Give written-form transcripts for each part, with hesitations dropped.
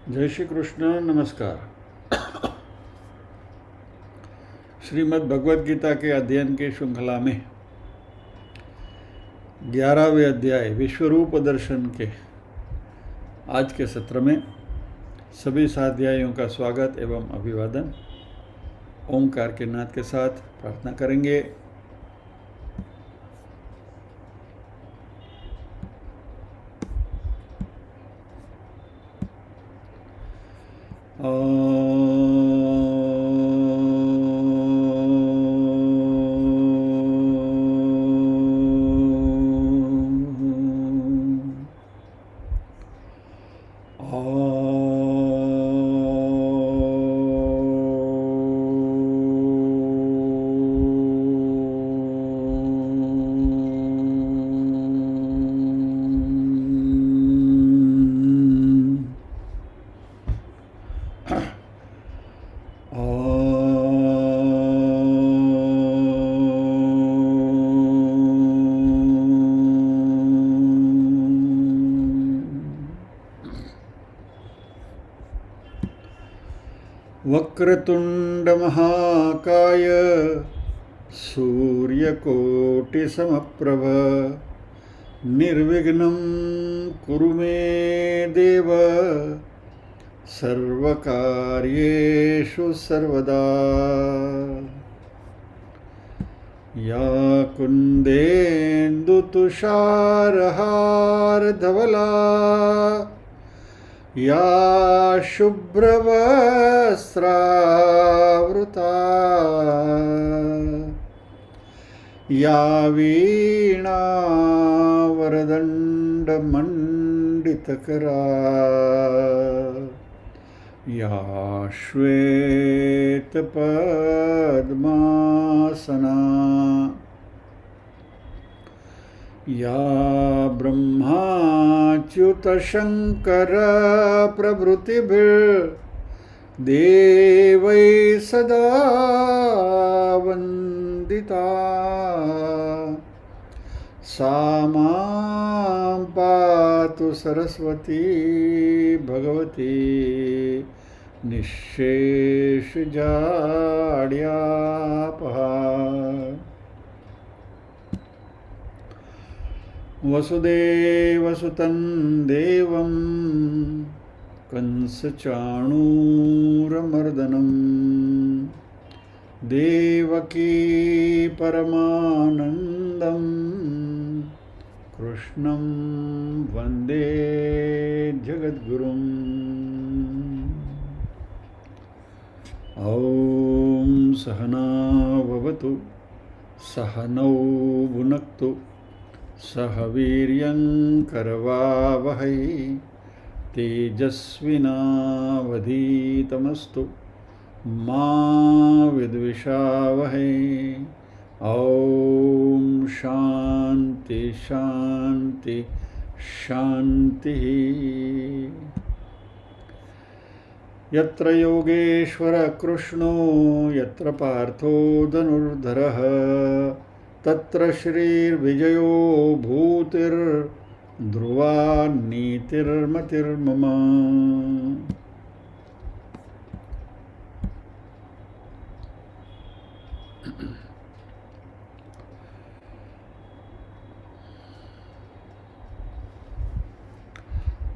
जय श्री कृष्ण। नमस्कार। श्रीमद् भगवद गीता के अध्ययन की श्रृंखला में 11वें अध्याय विश्वरूप दर्शन के आज के सत्र में सभी साध्यायियों का स्वागत एवं अभिवादन। ओंकार के नाद के साथ प्रार्थना करेंगे। वक्रतुंड महाकाय सूर्यकोटिसमप्रभ निर्विघ्नं कुरु मे देव सर्वकार्येषु सर्वदा। या कुन्देन्दुतुषारहारधवला या शुभ्रवस्त्रावृता या वीणावरदण्डमण्डितकरा या श्वेतपद्मासना या ब्रह्माच्युतशङ्कर प्रभृतिभिर्देवैः सदा वन्दिता सा मां पातु सरस्वती भगवती निःशेषजाड्यापहा। वसुदेवसुतं देवं कंसचाणूरमर्दनं देवकी परमानन्दं कृष्णं वन्दे जगद्गुरुम्। ॐ सहना भवतु सहनौ भुनक्तु सह वीर्यं करवावहै तेजस्विनावधीतमस्तु मा विद्विषावहै। ॐ शान्ति शान्ति शान्तिः। यत्र योगेश्वर कृष्णो यत्र पार्थो धनुर्धरः तत्र श्रीर्विजयो भूतिर्ध्रुवा नीतिर्मतिर्मम।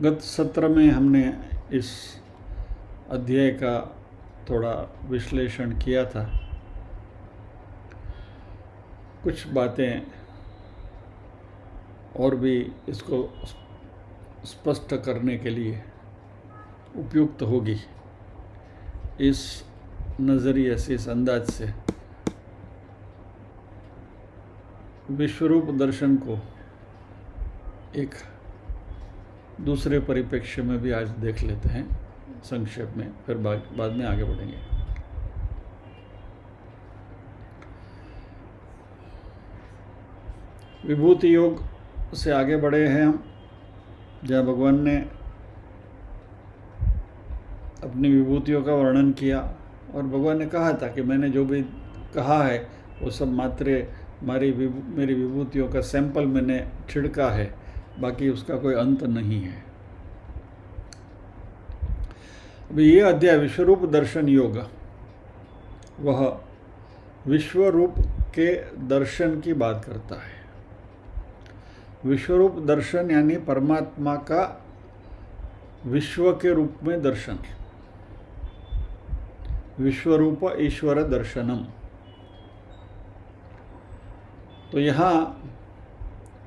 गत सत्र में हमने इस अध्याय का थोड़ा विश्लेषण किया था। कुछ बातें और भी इसको स्पष्ट करने के लिए उपयुक्त होगी। इस नज़रिए से, इस अंदाज से विश्वरूप दर्शन को एक दूसरे परिप्रेक्ष्य में भी आज देख लेते हैं संक्षेप में, फिर बाद में आगे बढ़ेंगे। विभूति योग से आगे बढ़े हैं हम, जहाँ भगवान ने अपनी विभूतियों का वर्णन किया और भगवान ने कहा था कि मैंने जो भी कहा है वो सब मात्र मेरी विभूतियों का सैंपल मैंने छिड़का है, बाकी उसका कोई अंत नहीं है। अभी ये अध्याय विश्वरूप दर्शन योग, वह विश्वरूप के दर्शन की बात करता है। विश्वरूप दर्शन यानी परमात्मा का विश्व के रूप में दर्शन, विश्वरूप ईश्वर दर्शनम। तो यहाँ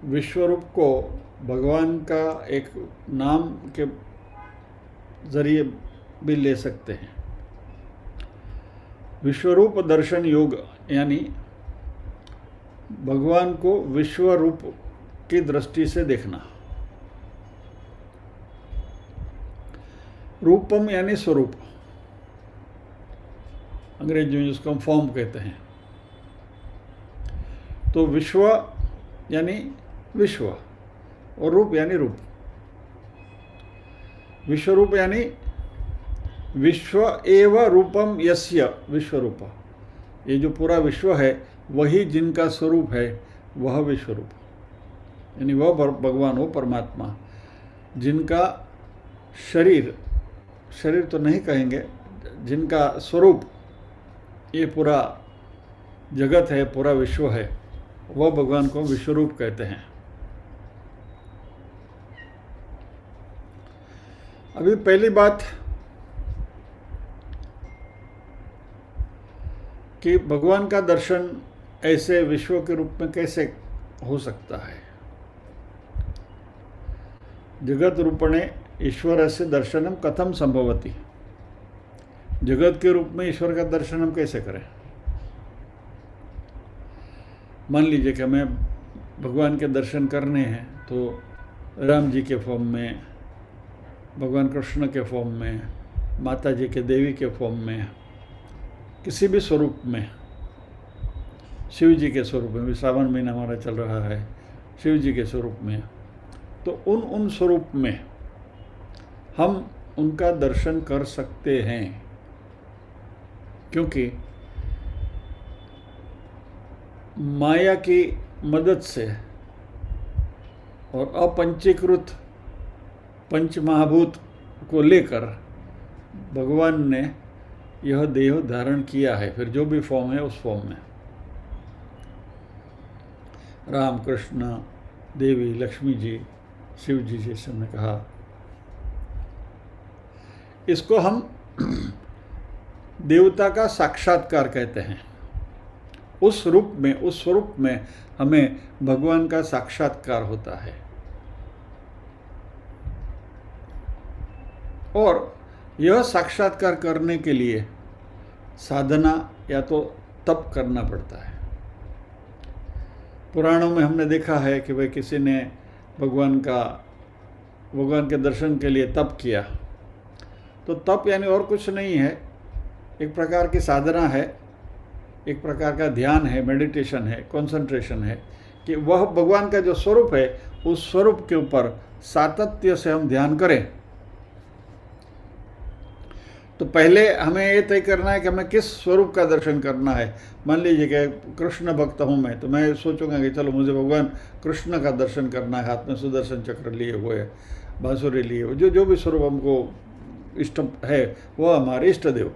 विश्वरूप को भगवान का एक नाम के जरिए भी ले सकते हैं। विश्वरूप दर्शन योग यानी भगवान को विश्वरूप की दृष्टि से देखना। रूपम यानी स्वरूप, अंग्रेजी में जिसको हम फॉर्म कहते हैं। तो विश्व यानी विश्व और रूप यानी रूप। विश्वरूप यानी विश्व एव रूपम यस्य विश्वरूप, ये जो पूरा विश्व है वही जिनका स्वरूप है वह विश्वरूप, यानी वह भगवान, वो परमात्मा जिनका शरीर तो नहीं कहेंगे, जिनका स्वरूप ये पूरा जगत है, पूरा विश्व है, वह भगवान को विश्वरूप कहते हैं। अभी पहली बात कि भगवान का दर्शन ऐसे विश्व के रूप में कैसे हो सकता है। जगत रूपणे ईश्वर से दर्शनम कथम संभवति, जगत के रूप में ईश्वर का दर्शन हम कैसे करें। मान लीजिए कि हमें भगवान के दर्शन करने हैं तो राम जी के फॉर्म में, भगवान कृष्ण के फॉर्म में, माता जी के देवी के फॉर्म में, किसी भी स्वरूप में, शिव जी के स्वरूप में, भी श्रावण महीना हमारा चल रहा है, शिव जी के स्वरूप में, तो उन स्वरूप में हम उनका दर्शन कर सकते हैं, क्योंकि माया की मदद से और अपंचीकृत पंच महाभूत को लेकर भगवान ने यह देह धारण किया है। फिर जो भी फॉर्म है उस फॉर्म में राम, कृष्ण, देवी, लक्ष्मी जी, शिव जी जैसे हमने कहा, इसको हम देवता का साक्षात्कार कहते हैं। उस स्वरूप में हमें भगवान का साक्षात्कार होता है। और यह साक्षात्कार करने के लिए साधना या तो तप करना पड़ता है। पुराणों में हमने देखा है कि भाई किसी ने भगवान के दर्शन के लिए तप किया, तो तप यानी और कुछ नहीं है, एक प्रकार की साधना है, एक प्रकार का ध्यान है, मेडिटेशन है, कंसंट्रेशन है, कि वह भगवान का जो स्वरूप है उस स्वरूप के ऊपर सातत्य से हम ध्यान करें। तो पहले हमें ये तय करना है कि हमें किस स्वरूप का दर्शन करना है। मान लीजिए कि कृष्ण भक्त हूँ मैं, तो मैं सोचूंगा कि चलो मुझे भगवान कृष्ण का दर्शन करना है, हाथ में सुदर्शन चक्र लिए हुए, बांसुरी लिए हुए, जो भी स्वरूप हमको इष्ट है वह हमारे इष्ट देव,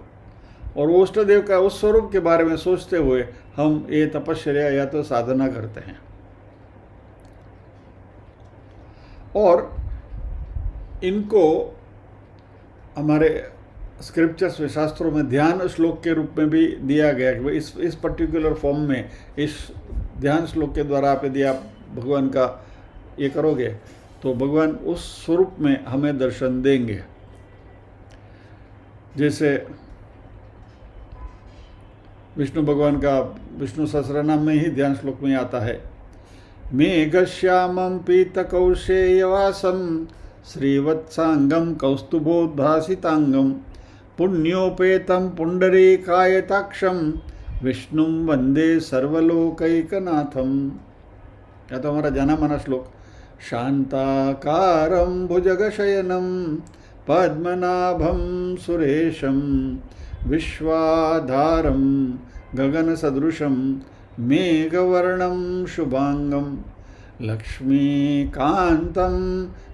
और वो इष्ट देव का उस स्वरूप के बारे में सोचते हुए हम ये तपश्चर्या या तो साधना करते हैं। और इनको हमारे स्क्रिप्चर्स में, शास्त्रों में ध्यान श्लोक के रूप में भी दिया गया कि इस पर्टिकुलर फॉर्म में, इस ध्यान श्लोक के द्वारा आप यदि आप भगवान का ये करोगे तो भगवान उस स्वरूप में हमें दर्शन देंगे। जैसे विष्णु भगवान का विष्णु सहस्रनाम में ही ध्यान श्लोक में आता है, मेघश्यामं पीतकौशेयवासं श्रीवत्सांगं कौस्तुभोद्भासितांगं पुण्योपेतं पुंडरीकायताक्षं विष्णुं वंदे सर्वलोकैकनाथं। या तो हमारा जाना माना श्लोक, शांताकारं भुजगशयनं पद्मनाभं सुरेशं विश्वाधारं गगनसदृशं मेघवर्णं शुभांगं लक्ष्मीकान्तं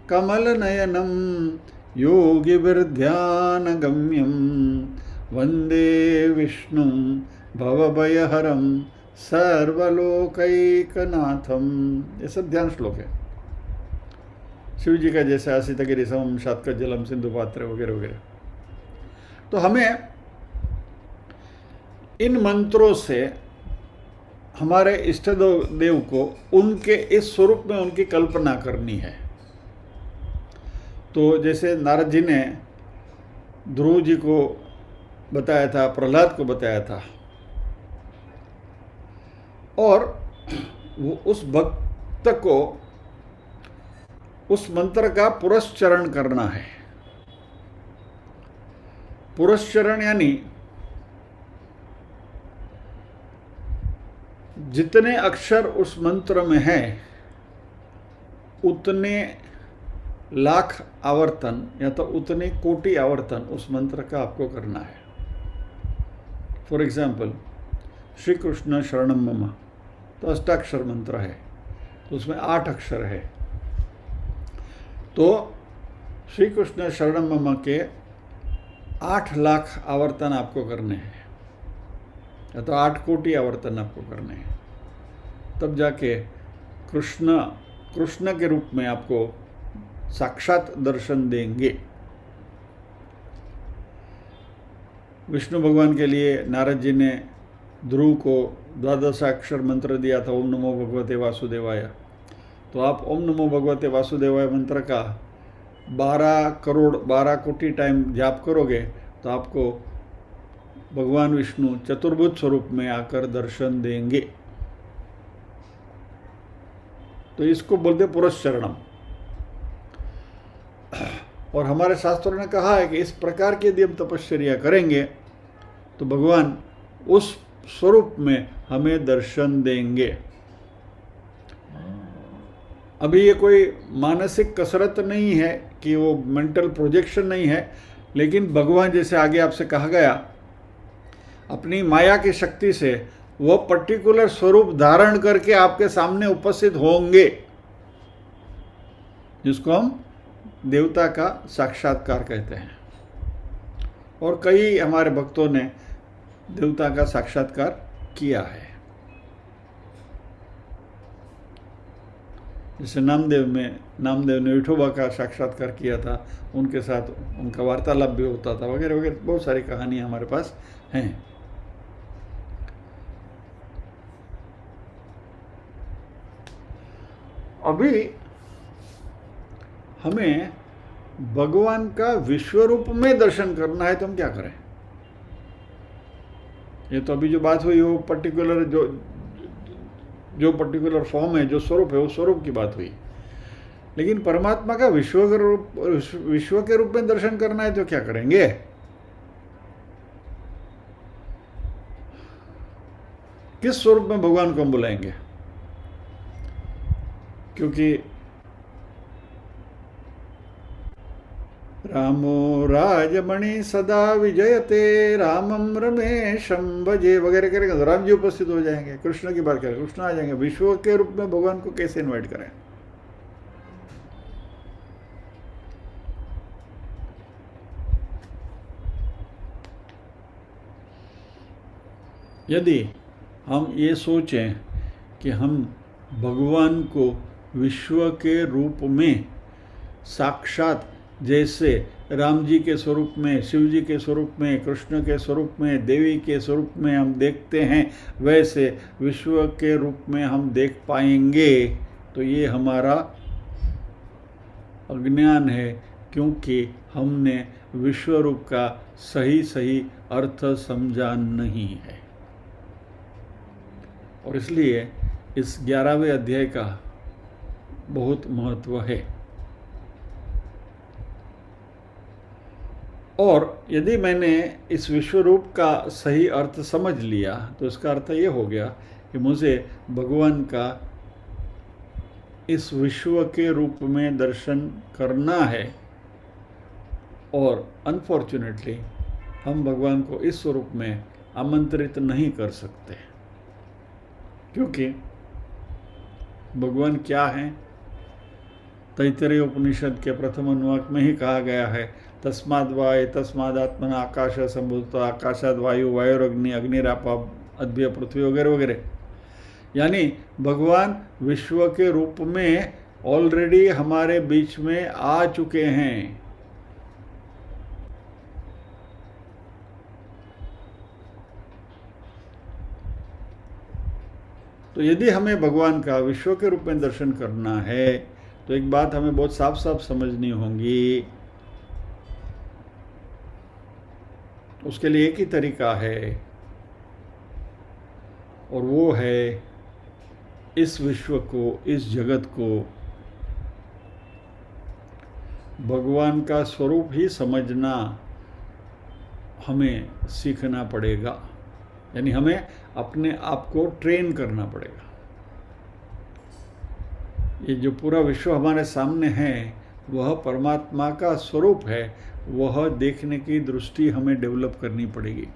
कमलनयनं योगिभिर्ध्यानगम्यं वन्दे विष्णुं भवभयहरं सर्वलोकैकनाथम। ये सब ध्यान श्लोक है। शिव जी का जैसे आसित गिरि समम शातक जलम सिंधु पात्र वगैरह वगैरह। तो हमें इन मंत्रों से हमारे इष्ट देव को उनके इस स्वरूप में उनकी कल्पना करनी है। तो जैसे नारद जी ने ध्रुव जी को बताया था, प्रहलाद को बताया था, और वो उस भक्त को उस मंत्र का पुरस्चरण करना है। पुरस्चरण यानी जितने अक्षर उस मंत्र में हैं उतने लाख आवर्तन या तो उतने कोटि आवर्तन उस मंत्र का आपको करना है। फॉर एग्जाम्पल श्री कृष्ण शरणम मम तो अष्टाक्षर मंत्र है, तो उसमें 8 अक्षर है। तो श्री कृष्ण शरणम मम के 8 लाख आवर्तन आपको करने हैं या तो 8 कोटि आवर्तन आपको करने हैं, तब जाके कृष्ण के रूप में आपको साक्षात दर्शन देंगे। विष्णु भगवान के लिए नारद जी ने ध्रुव को 12 अक्षर मंत्र दिया था, ओम नमो भगवते वासुदेवाय। तो आप ओम नमो भगवते वासुदेवाय मंत्र का 12 कोटि टाइम जाप करोगे तो आपको भगवान विष्णु चतुर्भुज स्वरूप में आकर दर्शन देंगे। तो इसको बोलते पुरस्चरणम। और हमारे शास्त्रों ने कहा है कि इस प्रकार की यदि हम तपश्चर्या करेंगे तो भगवान उस स्वरूप में हमें दर्शन देंगे। अभी ये कोई मानसिक कसरत नहीं है कि वो मेंटल प्रोजेक्शन नहीं है, लेकिन भगवान जैसे आगे आपसे कहा गया अपनी माया की शक्ति से वो पर्टिकुलर स्वरूप धारण करके आपके सामने उपस्थित होंगे, जिसको हम देवता का साक्षात्कार कहते हैं। और कई हमारे भक्तों ने देवता का साक्षात्कार किया है। जैसे नामदेव ने विठोबा का साक्षात्कार किया था, उनके साथ उनका वार्तालाप भी होता था वगैरह वगैरह। बहुत सारी कहानियां हमारे पास हैं। अभी हमें भगवान का विश्व रूप में दर्शन करना है, तो हम क्या करें? ये तो अभी जो बात हुई वो पर्टिकुलर जो पर्टिकुलर फॉर्म है, जो स्वरूप है, वो स्वरूप की बात हुई। लेकिन परमात्मा का विश्व के रूप में दर्शन करना है तो क्या करेंगे? किस स्वरूप में भगवान को हम बुलाएंगे? क्योंकि रामो राजमणि सदा विजयते रामम रमेशम भजे वगैरह करेंगे तो राम जी उपस्थित हो जाएंगे। कृष्ण की बात करें, कृष्ण आ जाएंगे। विश्व के रूप में भगवान को कैसे इनवाइट करें? यदि हम ये सोचें कि हम भगवान को विश्व के रूप में साक्षात, जैसे राम जी के स्वरूप में, शिव जी के स्वरूप में, कृष्ण के स्वरूप में, देवी के स्वरूप में हम देखते हैं, वैसे विश्व के रूप में हम देख पाएंगे, तो ये हमारा अज्ञान है, क्योंकि हमने विश्व रूप का सही अर्थ समझा नहीं है। और इसलिए इस 11वें अध्याय का बहुत महत्व है। और यदि मैंने इस विश्व रूप का सही अर्थ समझ लिया तो इसका अर्थ ये हो गया कि मुझे भगवान का इस विश्व के रूप में दर्शन करना है। और अनफॉर्चुनेटली हम भगवान को इस स्वरूप में आमंत्रित नहीं कर सकते, क्योंकि भगवान क्या हैं? तैत्तरीय उपनिषद के प्रथम अनुवाक में ही कहा गया है, तस्माद् वा एतस्मादात्मना आकाश संभूत, आकाशाद वायु, वायुरग्नि, अग्निराप अद्भ्य पृथ्वी वगैरह वगैरह। यानी भगवान विश्व के रूप में ऑलरेडी हमारे बीच में आ चुके हैं। तो यदि हमें भगवान का विश्व के रूप में दर्शन करना है तो एक बात हमें बहुत साफ साफ समझनी होगी। उसके लिए एक ही तरीका है और वो है इस विश्व को, इस जगत को भगवान का स्वरूप ही समझना हमें सीखना पड़ेगा। यानी हमें अपने आप को ट्रेन करना पड़ेगा। ये जो पूरा विश्व हमारे सामने है वह परमात्मा का स्वरूप है, वह देखने की दृष्टि हमें डेवलप करनी पड़ेगी।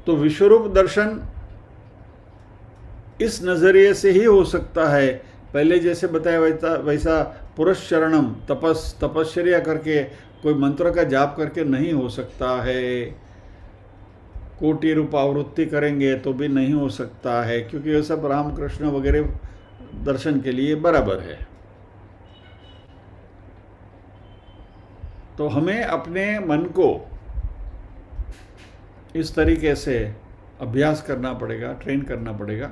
तो विश्वरूप दर्शन इस नजरिए से ही हो सकता है। पहले जैसे बताया वैसा पुरश्चरणम तपश्चर्या करके कोई मंत्र का जाप करके नहीं हो सकता है, कोटि रूप आवृत्ति करेंगे तो भी नहीं हो सकता है, क्योंकि ये सब रामकृष्ण वगैरह दर्शन के लिए बराबर है। तो हमें अपने मन को इस तरीके से अभ्यास करना पड़ेगा, ट्रेन करना पड़ेगा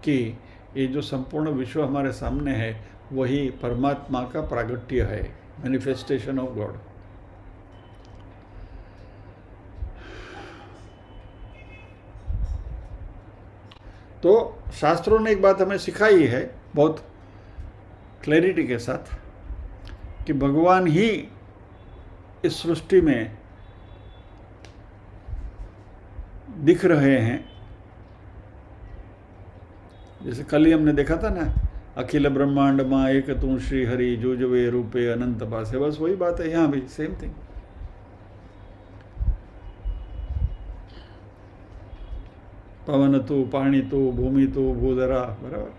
कि ये जो संपूर्ण विश्व हमारे सामने है वही परमात्मा का प्रागट्य है, मैनिफेस्टेशन ऑफ गॉड। तो शास्त्रों ने एक बात हमें सिखाई है बहुत क्लैरिटी के साथ कि भगवान ही इस सृष्टि में दिख रहे हैं। जैसे कल ही हमने देखा था ना, अखिल ब्रह्मांड माँ एक तू श्री हरि जो वे रूपे अनंत पासे, बस वही बात है यहाँ भी, सेम थिंग। पवन तू, पाणी तू, भूमि तू, भूधरा, बराबर,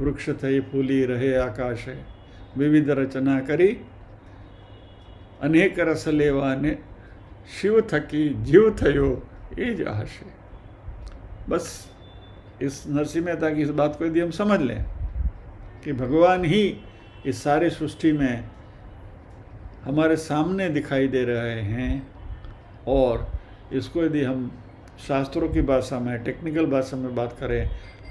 वृक्ष थई फूली रहे आकाशे, विविध रचना करी अनेक रस लेवाने, शिव थकी जीव थयो ये जहाशे। बस इस नरसिंह मेहता की इस बात को यदि हम समझ लें कि भगवान ही इस सारे सृष्टि में हमारे सामने दिखाई दे रहे हैं, और इसको यदि हम शास्त्रों की भाषा में, टेक्निकल भाषा में बात करें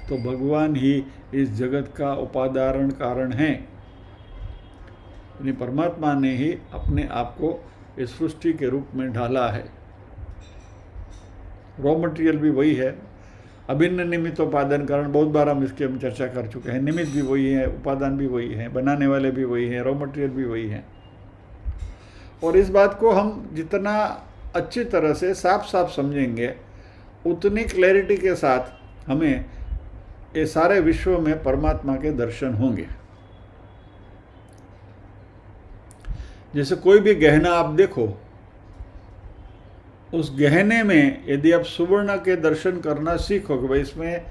तो भगवान ही इस जगत का उपादान कारण है। यानी परमात्मा ने ही अपने आप को इस सृष्टि के रूप में ढाला है। रॉ मटेरियल भी वही है, अभिन्न निमित्त उपादान कारण, बहुत बार हम इसकी चर्चा कर चुके हैं। निमित्त भी वही है, उपादान भी वही है, बनाने वाले भी वही हैं, रॉ मटेरियल भी वही है। और इस बात को हम जितना अच्छी तरह से साफ साफ समझेंगे उतनी क्लैरिटी के साथ हमें ये सारे विश्व में परमात्मा के दर्शन होंगे। जैसे कोई भी गहना आप देखो, उस गहने में यदि आप सुवर्ण के दर्शन करना सीखोगे, भाई इसमें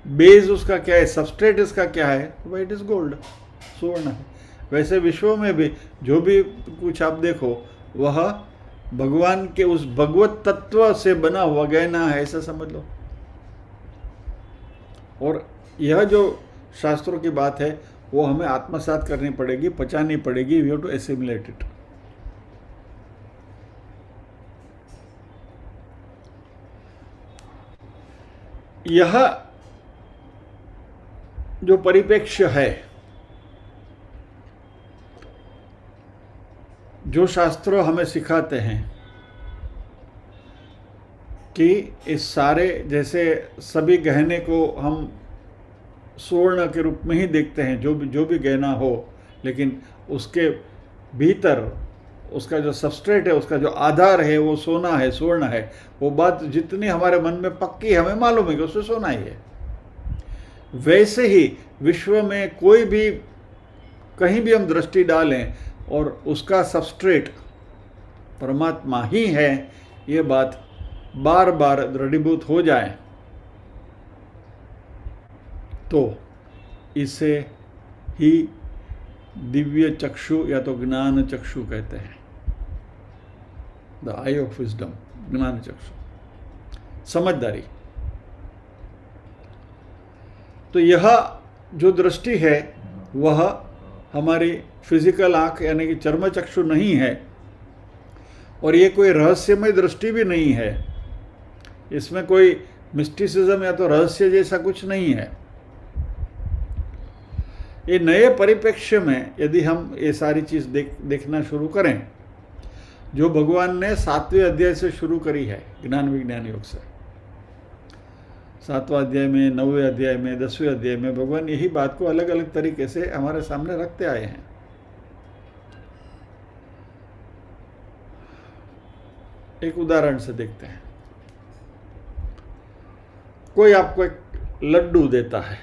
बेस उसका क्या है, सबस्ट्रेट इसका क्या है, तो भाई इट इज गोल्ड, सुवर्ण है। वैसे विश्व में भी जो भी कुछ आप देखो वह भगवान के उस भगवत तत्व से बना हुआ गहना है, ऐसा समझ लो। और यह जो शास्त्रों की बात है वो हमें आत्मसात करनी पड़ेगी, पचानी पड़ेगी, we have to assimilate it. यह जो परिप्रेक्ष्य है, जो शास्त्र हमें सिखाते हैं कि इस सारे, जैसे सभी गहने को हम स्वर्ण के रूप में ही देखते हैं, जो भी गहना हो, लेकिन उसके भीतर उसका जो सबस्ट्रेट है, उसका जो आधार है वो सोना है, स्वर्ण है। वो बात जितनी हमारे मन में पक्की है, हमें मालूम है कि उसमें सोना ही है। वैसे ही विश्व में कोई भी, कहीं भी हम दृष्टि डालें और उसका सबस्ट्रेट परमात्मा ही है, ये बात बार बार दृढ़ीभूत हो जाए तो इसे ही दिव्य चक्षु या तो ज्ञान चक्षु कहते हैं, द आई ऑफ विजडम, ज्ञान चक्षु, समझदारी। तो यह जो दृष्टि है वह हमारी फिजिकल आंख यानी कि चर्म चक्षु नहीं है, और ये कोई रहस्यमय दृष्टि भी नहीं है, इसमें कोई मिस्टिसिज्म या तो रहस्य जैसा कुछ नहीं है। ये नए परिप्रेक्ष्य में यदि हम ये सारी चीज देखना शुरू करें, जो भगवान ने 7वें अध्याय से शुरू करी है ज्ञान विज्ञान योग से, 7वां अध्याय में, 9वें अध्याय में, 10वें अध्याय में भगवान यही बात को अलग अलग तरीके से हमारे सामने रखते आए हैं। एक उदाहरण से देखते हैं। कोई आपको एक लड्डू देता है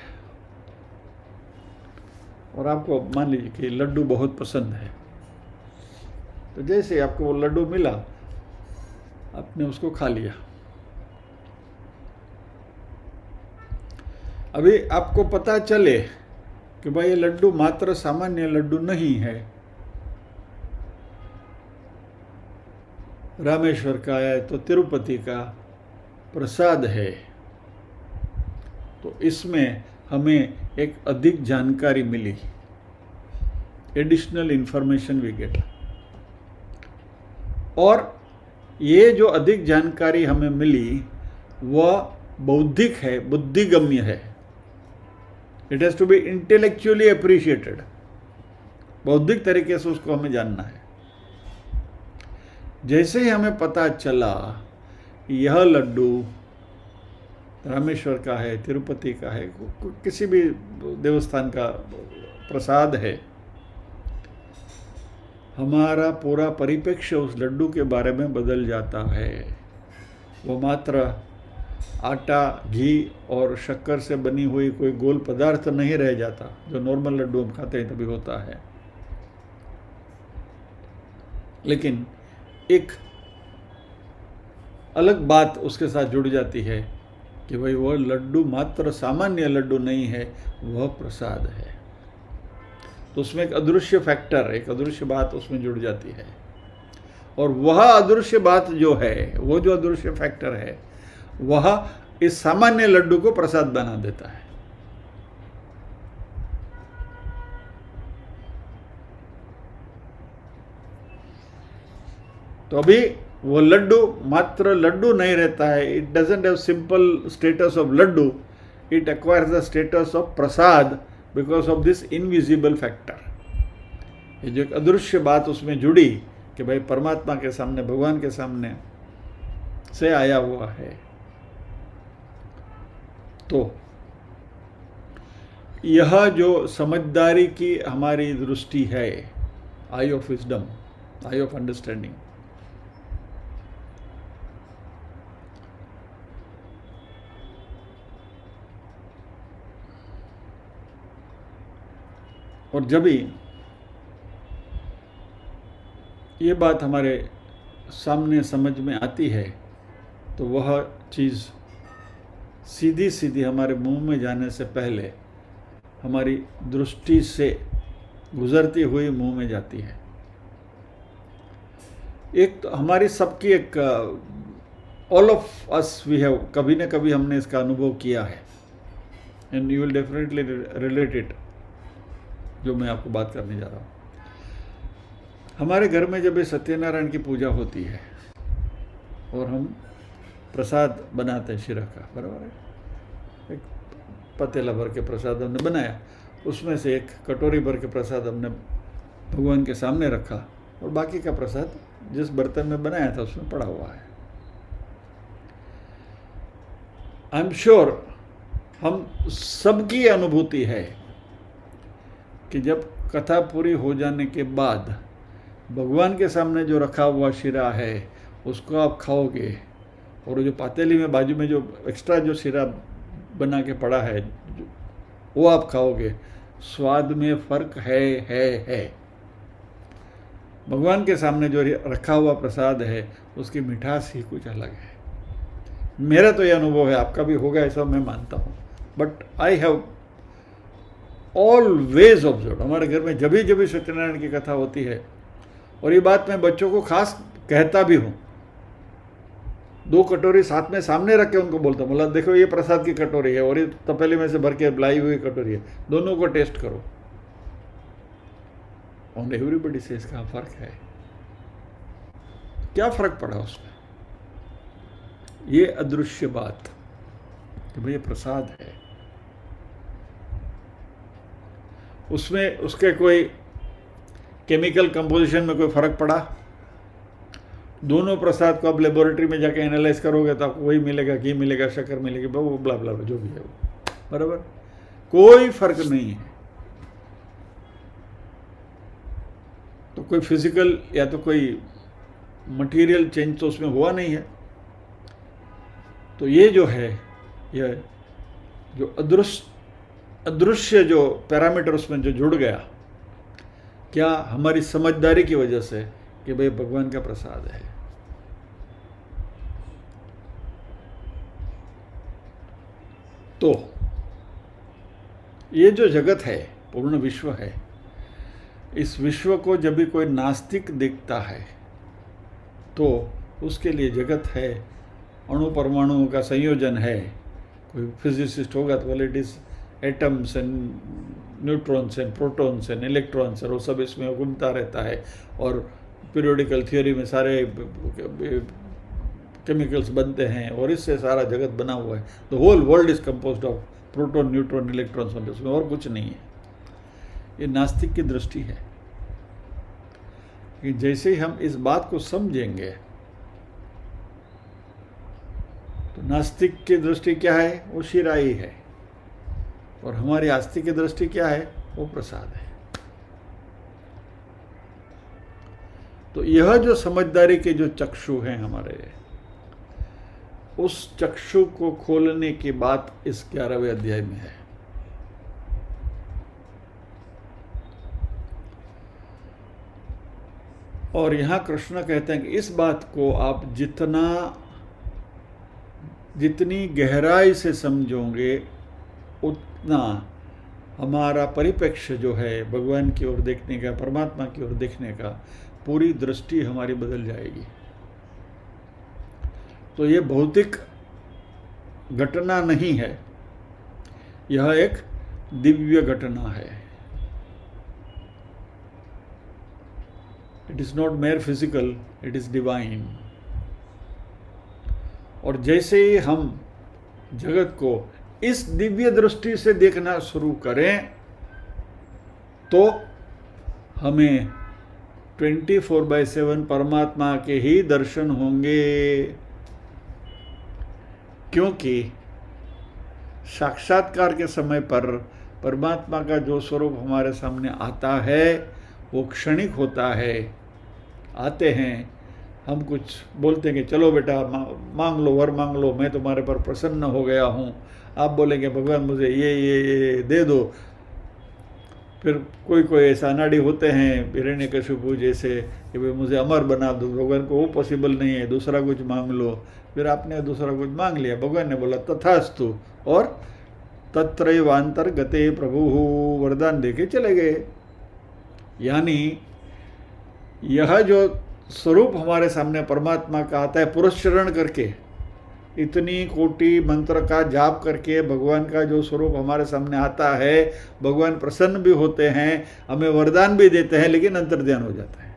और आपको मान लीजिए कि लड्डू बहुत पसंद है, तो जैसे आपको वो लड्डू मिला आपने उसको खा लिया। अभी आपको पता चले कि भाई ये लड्डू मात्र सामान्य लड्डू नहीं है, रामेश्वर का है तो तिरुपति का प्रसाद है, तो इसमें हमें एक अधिक जानकारी मिली, एडिशनल इंफॉर्मेशन वी गेट। और ये जो अधिक जानकारी हमें मिली वह बौद्धिक है, बुद्धिगम्य है, it has to be intellectually appreciated, बौद्धिक तरीके से उसको हमें जानना है। जैसे ही हमें पता चला यह लड्डू रामेश्वर का है, तिरुपति का है, किसी भी देवस्थान का प्रसाद है, हमारा पूरा परिप्रेक्ष्य उस लड्डू के बारे में बदल जाता है। वो मात्र आटा, घी और शक्कर से बनी हुई कोई गोल पदार्थ नहीं रह जाता, जो नॉर्मल लड्डू हम खाते हैं तभी होता है, लेकिन एक अलग बात उसके साथ जुड़ जाती है कि भाई वह लड्डू मात्र सामान्य लड्डू नहीं है, वह प्रसाद है। तो उसमें एक अदृश्य फैक्टर, एक अदृश्य बात उसमें जुड़ जाती है, और वह अदृश्य बात जो है, वो जो अदृश्य फैक्टर है, वह इस सामान्य लड्डू को प्रसाद बना देता है। तो अभी वो लड्डू मात्र लड्डू नहीं रहता है, it doesn't have simple status of laddu, it acquires the status of prasad because of this invisible factor. ये जो एक अदृश्य बात उसमें जुड़ी कि भाई परमात्मा के सामने, भगवान के सामने से आया हुआ है, तो यह जो समझदारी की हमारी दृष्टि है, eye of wisdom, eye of understanding, और जब भी ये बात हमारे सामने समझ में आती है तो वह चीज़ सीधी सीधी हमारे मुंह में जाने से पहले हमारी दृष्टि से गुजरती हुई मुंह में जाती है। एक तो हमारी सबकी एक all of us we have, कभी ना कभी हमने इसका अनुभव किया है, and you will definitely relate it, जो मैं आपको बात करने जा रहा हूँ। हमारे घर में जब ये सत्यनारायण की पूजा होती है और हम प्रसाद बनाते हैं शिरा का, बराबर है, एक पतीला भर के प्रसाद हमने बनाया, उसमें से एक कटोरी भर के प्रसाद हमने भगवान के सामने रखा और बाकी का प्रसाद जिस बर्तन में बनाया था उसमें पड़ा हुआ है। आई एम श्योर हम सबकी अनुभूति है कि जब कथा पूरी हो जाने के बाद भगवान के सामने जो रखा हुआ शिरा है उसको आप खाओगे, और जो पातेली में बाजू में जो एक्स्ट्रा जो शिरा बना के पड़ा है वो आप खाओगे, स्वाद में फर्क है। भगवान के सामने जो रखा हुआ प्रसाद है उसकी मिठास ही कुछ अलग है। मेरा तो ये अनुभव है, आपका भी होगा ऐसा मैं मानता हूँ, but I have always observe. हमारे घर में जब भी सत्यनारायण की कथा होती है, और ये बात मैं बच्चों को खास कहता भी हूँ, 2 कटोरी साथ में सामने रख के उनको बोलता हूँ, बोला देखो ये प्रसाद की कटोरी है और ये तपेली में से भर के लाई हुई कटोरी है, दोनों को टेस्ट करो। और एवरीबडी से इसका फर्क है। क्या फर्क पड़ा उसमें? ये अदृश्य बात कि भाई ये प्रसाद है, उसमें उसके कोई केमिकल कंपोजिशन में कोई फर्क पड़ा? दोनों प्रसाद को आप लेबोरेटरी में जाके एनालाइज करोगे तो आपको वही मिलेगा, घी मिलेगा, शक्कर मिलेगी, वो ब्ला ब्ला जो भी है वो, बराबर, कोई फर्क नहीं है। तो कोई फिजिकल या तो कोई मटेरियल चेंज तो उसमें हुआ नहीं है। तो ये जो है, ये जो अदृश्य जो पैरामीटर उसमें जो जुड़ गया, क्या हमारी समझदारी की वजह से कि भाई भगवान का प्रसाद है। तो ये जो जगत है, पूर्ण विश्व है, इस विश्व को जब भी कोई नास्तिक देखता है तो उसके लिए जगत है अणु परमाणुओं का संयोजन है। कोई फिजिसिस्ट होगा तो बोले it is atoms and neutrons and protons and electrons, और वो सब इसमें घूमता रहता है, और पीरियोडिकल थियोरी में सारे केमिकल्स बनते हैं और इससे सारा जगत बना हुआ है। The whole world is composed of proton, neutron, electrons, उसमें और कुछ नहीं है। ये नास्तिक की दृष्टि है कि जैसे ही हम इस बात को समझेंगे, तो नास्तिक की दृष्टि क्या है? वो शिराई है, और हमारी आस्तिक की दृष्टि क्या है? वो प्रसाद है। तो यह जो समझदारी के जो चक्षु हैं हमारे, उस चक्षु को खोलने की बात इस 11वें अध्याय में है। और यहां कृष्ण कहते हैं कि इस बात को आप जितनी गहराई से समझोगे, उतना हमारा परिप्रेक्ष्य जो है भगवान की ओर देखने का, परमात्मा की ओर देखने का, पूरी दृष्टि हमारी बदल जाएगी। तो ये भौतिक घटना नहीं है, यह एक दिव्य घटना है। It is not mayor physical, it is divine. और जैसे ही हम जगत को इस दिव्य दृष्टि से देखना शुरू करें, तो हमें 24/7 परमात्मा के ही दर्शन होंगे। क्योंकि साक्षात्कार के समय पर परमात्मा का जो स्वरूप हमारे सामने आता है वो क्षणिक होता है। आते हैं, हम कुछ बोलते हैं कि चलो बेटा मांग लो, वर मांग लो, मैं तुम्हारे पर प्रसन्न हो गया हूँ। आप बोलेंगे भगवान मुझे ये दे दो। फिर कोई ऐसा अनाड़ी होते हैं हिरण्यकशिपु जैसे कि भाई मुझे अमर बना दो। भगवान को वो पॉसिबल नहीं है, दूसरा कुछ मांग लो। फिर आपने दूसरा कुछ मांग लिया, भगवान ने बोला तथास्तु, और तत्रैवांतर गते प्रभु वरदान देके चले गए। यानी यह जो स्वरूप हमारे सामने परमात्मा का आता है, पुरस्चरण करके, इतनी कोटि मंत्र का जाप करके भगवान का जो स्वरूप हमारे सामने आता है, भगवान प्रसन्न भी होते हैं, हमें वरदान भी देते हैं, लेकिन अंतर्ध्यान हो जाता है।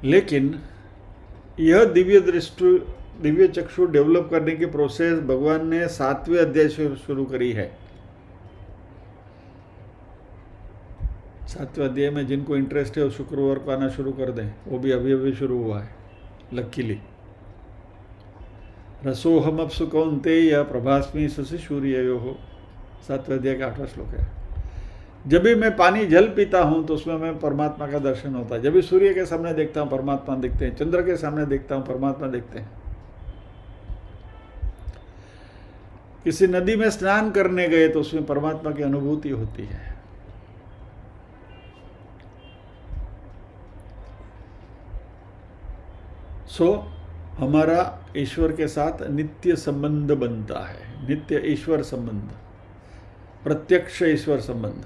लेकिन यह दिव्य चक्षु डेवलप करने की प्रोसेस भगवान ने 7वें अध्याय से शुरू करी है। 7वें अध्याय में जिनको इंटरेस्ट है वो शुक्रवार को आना शुरू कर दें, वो भी अभी शुरू हुआ है लकीली। रसोहम अप्सु कौन्तेय प्रभास्मि शशि सूर्ययोः, 7वें अध्याय का 8वां श्लोक है। जब भी मैं पानी जल पीता हूँ तो उसमें मैं परमात्मा का दर्शन होता है। जब भी सूर्य के सामने देखता हूँ परमात्मा दिखते हैं, चंद्र के सामने देखता हूँ परमात्मा दिखते हैं। किसी नदी में स्नान करने गए तो उसमें परमात्मा की अनुभूति होती है। सो हमारा ईश्वर के साथ नित्य संबंध बनता है, नित्य ईश्वर संबंध, प्रत्यक्ष ईश्वर संबंध,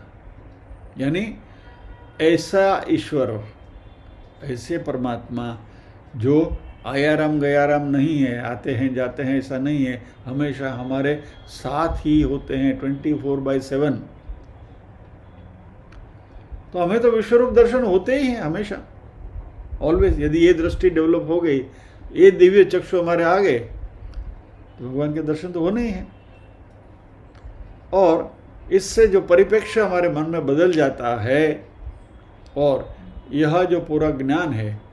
यानी ऐसा ईश्वर, ऐसे परमात्मा जो आयाराम गयाराम नहीं है, आते हैं जाते हैं ऐसा नहीं है, हमेशा हमारे साथ ही होते हैं 24/7। तो हमें तो विश्वरूप दर्शन होते ही हैं हमेशा, ऑलवेज। यदि ये दृष्टि डेवलप हो गई, ये दिव्य चक्षु हमारे आ गए, तो भगवान के दर्शन तो होने ही हैं। और इससे जो परिप्रेक्ष्य हमारे मन में बदल जाता है, और यह जो पूरा ज्ञान है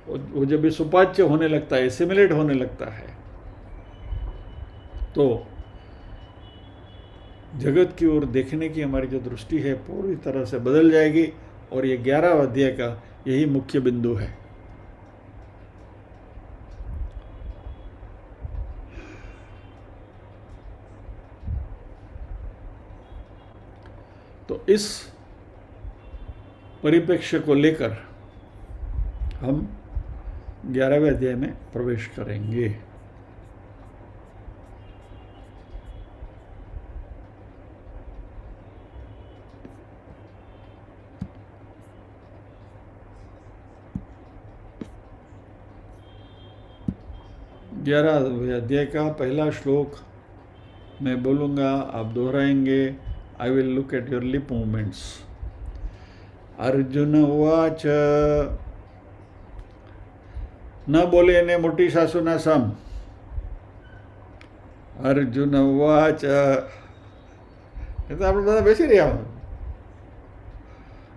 वो जब भी सुपाच्य होने लगता है, सिमुलेट होने लगता है, तो जगत की ओर देखने की हमारी जो दृष्टि है पूरी तरह से बदल जाएगी। और ये 11वां अध्याय का यही मुख्य बिंदु है। तो इस परिप्रेक्ष्य को लेकर हम 11वें अध्याय में प्रवेश करेंगे। ग्यारहवें अध्याय का पहला श्लोक मैं बोलूँगा, आप दोहराएंगे। I will look at your lip movements. Arjun उवाच, न बोले ने मोटी सासुना सम। अर्जुन उवाच, तो આપણે બધા બેસી રહ્યા हो।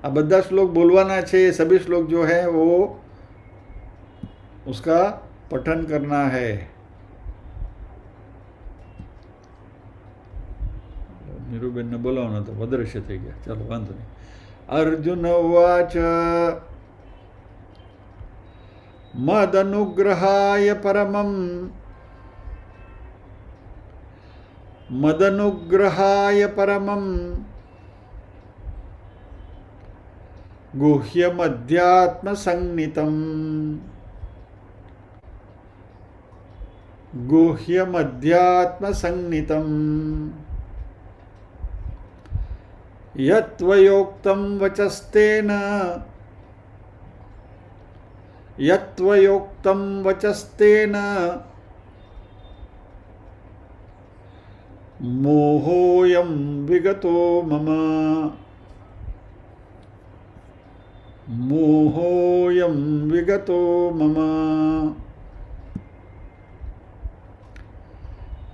આ બધા શ્લોક બોલવાના છે, सभी श्लोक जो है वो उसका पठन करना है। नीरूबेन ने बोलावना तो अदृश्य થઈ ગયા, ચાલો વાંધો નહીં। अर्जुन उवाच, मदनुग्रहाय परमं गुह्यमध्यात्मसंज्ञितं यत्त्वयोक्तं वचस्तेन मोहोऽयं विगतो मम।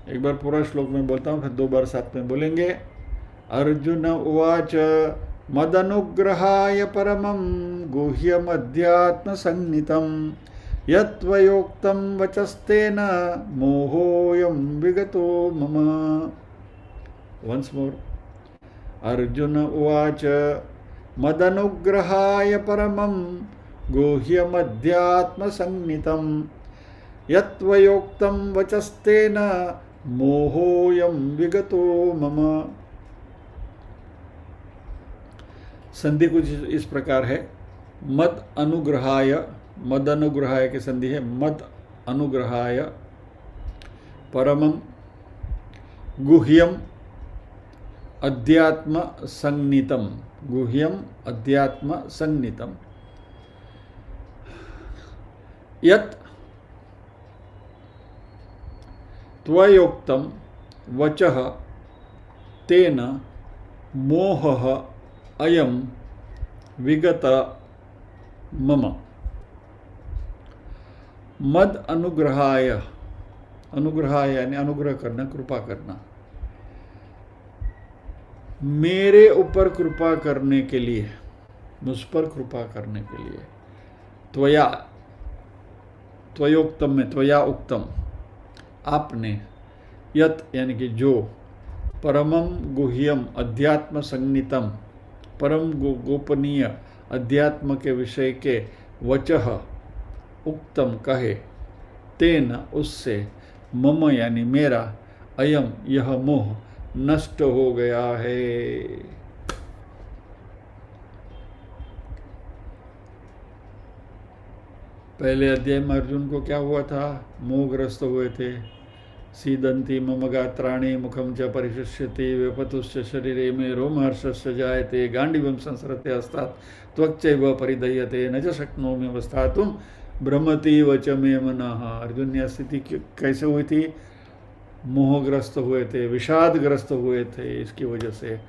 एक बार पूरा श्लोक में बोलता हूँ, फिर 2 बार साथ में बोलेंगे। अर्जुन उवाच, मदनुग्रहाय परमं गुह्यमध्यात्मसंज्ञितं यत्त्वयोक्तं वचस्तेन मोहोऽयं विगतो मम। Once more. अर्जुन उवाच, मदनुग्रहाय परमं गुह्यमध्यात्मसंज्ञितं यत्त्वयोक्तं वचस्तेन मोहोऽयं विगतो मम। संधि कुछ इस प्रकार है। मद अनुग्रहाय, मद अनुग्रहाय की संधि है मद अनुग्रहाय परमं गुह्यम अध्यात्म संज्ञितम, गुह्यम अध्यात्म संज्ञितम यत् त्वयोक्तं वचः तेन मोहः अयम विगत मम। मद अनुग्रहाय, अनुग्रहाय यानी अनुग्रह करना, कृपा करना। मेरे ऊपर कृपा करने के लिए, मुझ पर कृपा करने के लिए, त्वया, त्वयोक्तम में त्वया उक्तम, आपने, यत यानी कि जो, परमम गुह्यम अध्यात्म संज्ञितम, परम गोपनीय अध्यात्म के विषय के वचः उक्तम कहे, तेन उससे, मम यानी मेरा, अयम यह मोह नष्ट हो गया है। पहले अध्याय में अर्जुन को क्या हुआ था? मोहग्रस्त हुए थे। सीदंती मम गात्राणि मुखम च परिशस्यति व्यपतुश्च शरीरे में रोमहर्षस्य जायते गांडीवं संसरते हस्तात् त्वक्चैव परिदह्यते न च शक्नोमि अवस्थातुं भ्रमति वच मे मनः। अर्जुन की स्थिति कैसे हुई थी? मोहग्रस्त हुए थे, विषादग्रस्त हुए थे इसकी वजह से।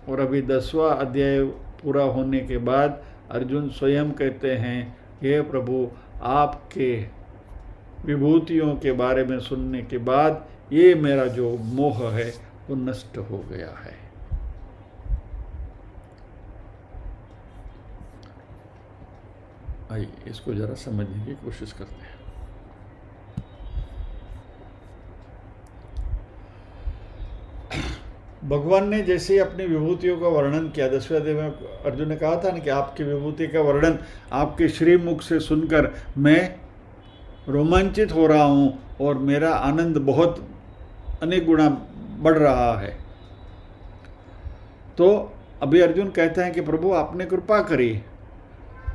और अभी 10वां अध्याय पूरा होने के बाद अर्जुन स्वयं कहते हैं, हे प्रभु, आपके विभूतियों के बारे में सुनने के बाद ये मेरा जो मोह है वो नष्ट हो गया है। आइए इसको जरा समझने की कोशिश करते हैं। भगवान ने जैसे अपनी विभूतियों का वर्णन किया, 10वें अध्याय में अर्जुन ने कहा था ना कि आपकी विभूति का वर्णन आपके श्रीमुख से सुनकर मैं रोमांचित हो रहा हूँ और मेरा आनंद बहुत अनेक गुना बढ़ रहा है। तो अभी अर्जुन कहते हैं कि प्रभु आपने कृपा करी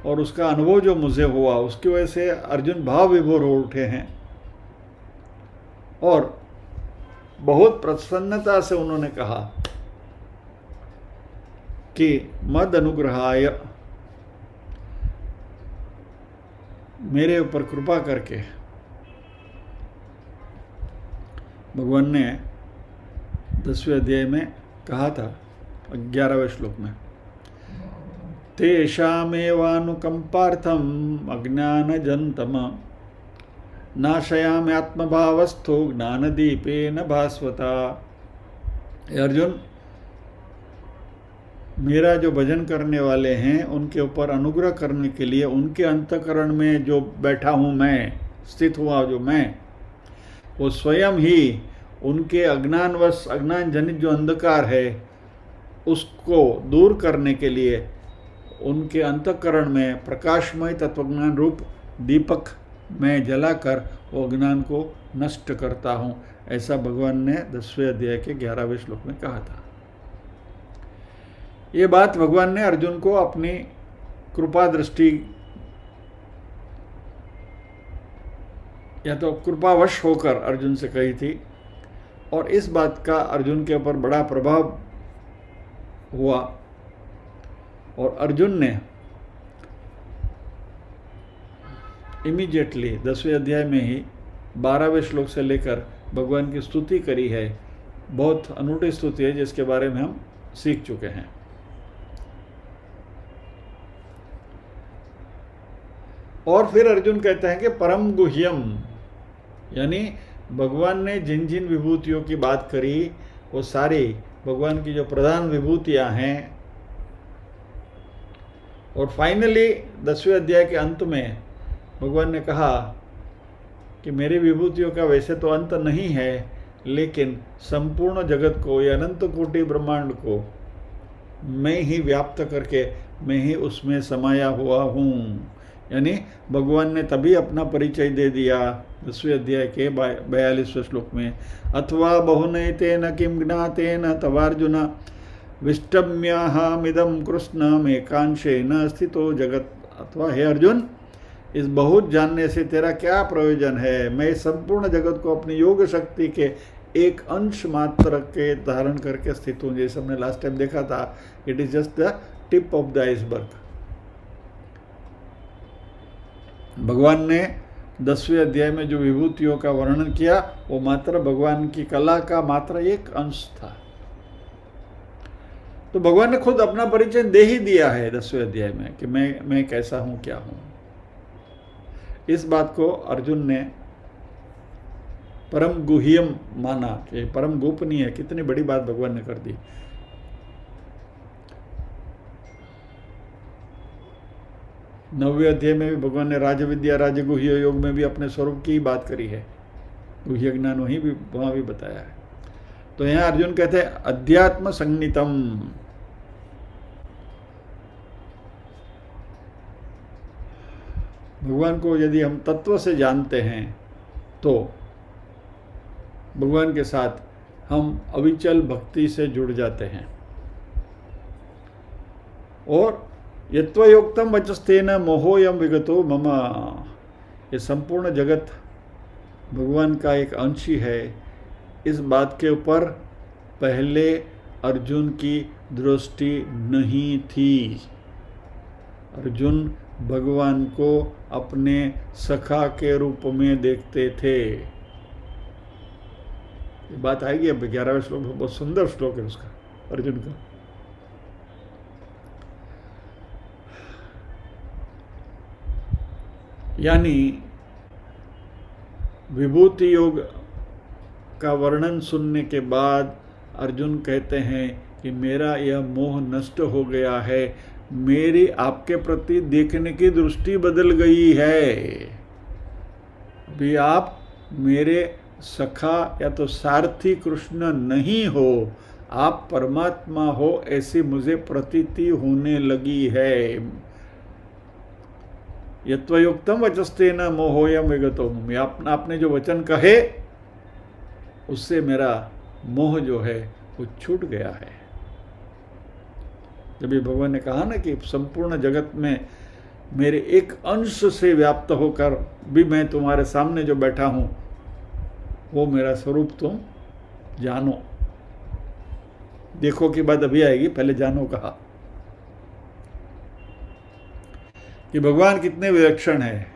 और उसका अनुभव जो मुझे हुआ उसकी वजह से अर्जुन भाव विभोर हो उठे हैं और बहुत प्रसन्नता से उन्होंने कहा कि मद अनुग्रहाय, मेरे ऊपर कृपा करके। भगवान ने 10वें अध्याय में कहा था 11वें श्लोक में, तेषामेवानुकंपार्थम अज्ञानजन्तम नाशयामि आत्मभावस्थो ज्ञानदीपेन भास्वता। अर्जुन, मेरा जो भजन करने वाले हैं उनके ऊपर अनुग्रह करने के लिए उनके अंतःकरण में जो बैठा हूँ मैं, स्थित हुआ जो मैं, वो स्वयं ही उनके अज्ञानवश अज्ञान जनित जो अंधकार है उसको दूर करने के लिए उनके अंतःकरण में प्रकाशमय तत्वज्ञान रूप दीपक मैं जलाकर वो ज्ञान को नष्ट करता हूँ। ऐसा भगवान ने 10वें अध्याय के 11वें श्लोक में कहा था। ये बात भगवान ने अर्जुन को अपनी कृपा दृष्टि या तो कृपावश होकर अर्जुन से कही थी और इस बात का अर्जुन के ऊपर बड़ा प्रभाव हुआ और अर्जुन ने इमीडिएटली 10वें अध्याय में ही 12वें श्लोक से लेकर भगवान की स्तुति करी है। बहुत अनूठी स्तुति है जिसके बारे में हम सीख चुके हैं। और फिर अर्जुन कहते हैं कि परम गुह्यम, यानी भगवान ने जिन जिन विभूतियों की बात करी वो सारी भगवान की जो प्रधान विभूतियां हैं। और फाइनली 10वें अध्याय के अंत में भगवान ने कहा कि मेरी विभूतियों का वैसे तो अंत नहीं है, लेकिन संपूर्ण जगत को या अनंत कोटि ब्रह्मांड को मैं ही व्याप्त करके मैं ही उसमें समाया हुआ हूँ। यानी भगवान ने तभी अपना परिचय दे दिया 10वें अध्याय के 42वें श्लोक में, अथवा बहुनैतेन किं ज्ञातेन तवार्जुन विष्टम्याहमिदं कृष्णमेकांशेन स्थितो जगत। अथवा हे अर्जुन, इस बहुत जानने से तेरा क्या प्रयोजन है? मैं संपूर्ण जगत को अपनी योग शक्ति के एक अंश मात्र के धारण करके स्थित हूँ। जैसे हमने लास्ट टाइम देखा था, it is just the tip of the iceberg. भगवान ने 10वें अध्याय में जो विभूतियों का वर्णन किया वो मात्र भगवान की कला का मात्र एक अंश था। तो भगवान ने खुद अपना परिचय दे ही दिया है 10वें अध्याय में कि मैं कैसा हूं, क्या हूं। इस बात को अर्जुन ने परम गुह्यम माना कि परम गोपनीय है। कितनी बड़ी बात भगवान ने कर दी। नौवें अध्याय में भी भगवान ने राजविद्या राजगुह्य योग में भी अपने स्वरूप की बात करी है। गुह्य ज्ञान वहां भी बताया है। तो यहाँ अर्जुन कहते हैं अध्यात्म संगीतम। भगवान को यदि हम तत्व से जानते हैं तो भगवान के साथ हम अविचल भक्ति से जुड़ जाते हैं। और यत्वयोक्तम वचस्तेन मोहोयम विगतो मम, ये संपूर्ण जगत भगवान का एक अंश ही है, इस बात के ऊपर पहले अर्जुन की दृष्टि नहीं थी। अर्जुन भगवान को अपने सखा के रूप में देखते थे। ये बात आएगी अब 11वें श्लोक में, बहुत सुंदर श्लोक है उसका, अर्जुन का। यानी विभूति योग का वर्णन सुनने के बाद अर्जुन कहते हैं कि मेरा यह मोह नष्ट हो गया है, मेरी आपके प्रति देखने की दृष्टि बदल गई है। अभी आप मेरे सखा या तो सारथी कृष्ण नहीं हो, आप परमात्मा हो, ऐसी मुझे प्रतीति होने लगी है। यत्वयुक्तम वचस्तेन मोहोयम विगतो मुमि, आपने जो वचन कहे उससे मेरा मोह जो है वो छूट गया है। जब ये भगवान ने कहा ना कि संपूर्ण जगत में मेरे एक अंश से व्याप्त होकर भी मैं तुम्हारे सामने जो बैठा हूं वो मेरा स्वरूप तुम जानो। देखो की बात अभी आएगी, पहले जानो कहा कि भगवान कितने विलक्षण है।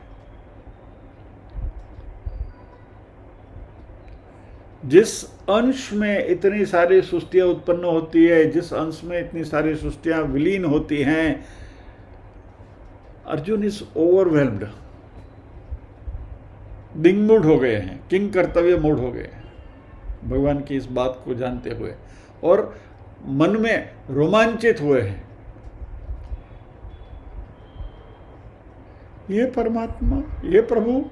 जिस अंश में इतनी सारी सृष्टियां उत्पन्न होती है, जिस अंश में इतनी सारी सृष्टियां विलीन होती हैं, अर्जुन इज ओवरवेल्म्ड, दिग्मूढ़ हो गए हैं, किंग कर्तव्य मूढ़ हो गए हैं भगवान की इस बात को जानते हुए, और मन में रोमांचित हुए हैं। ये परमात्मा, ये प्रभु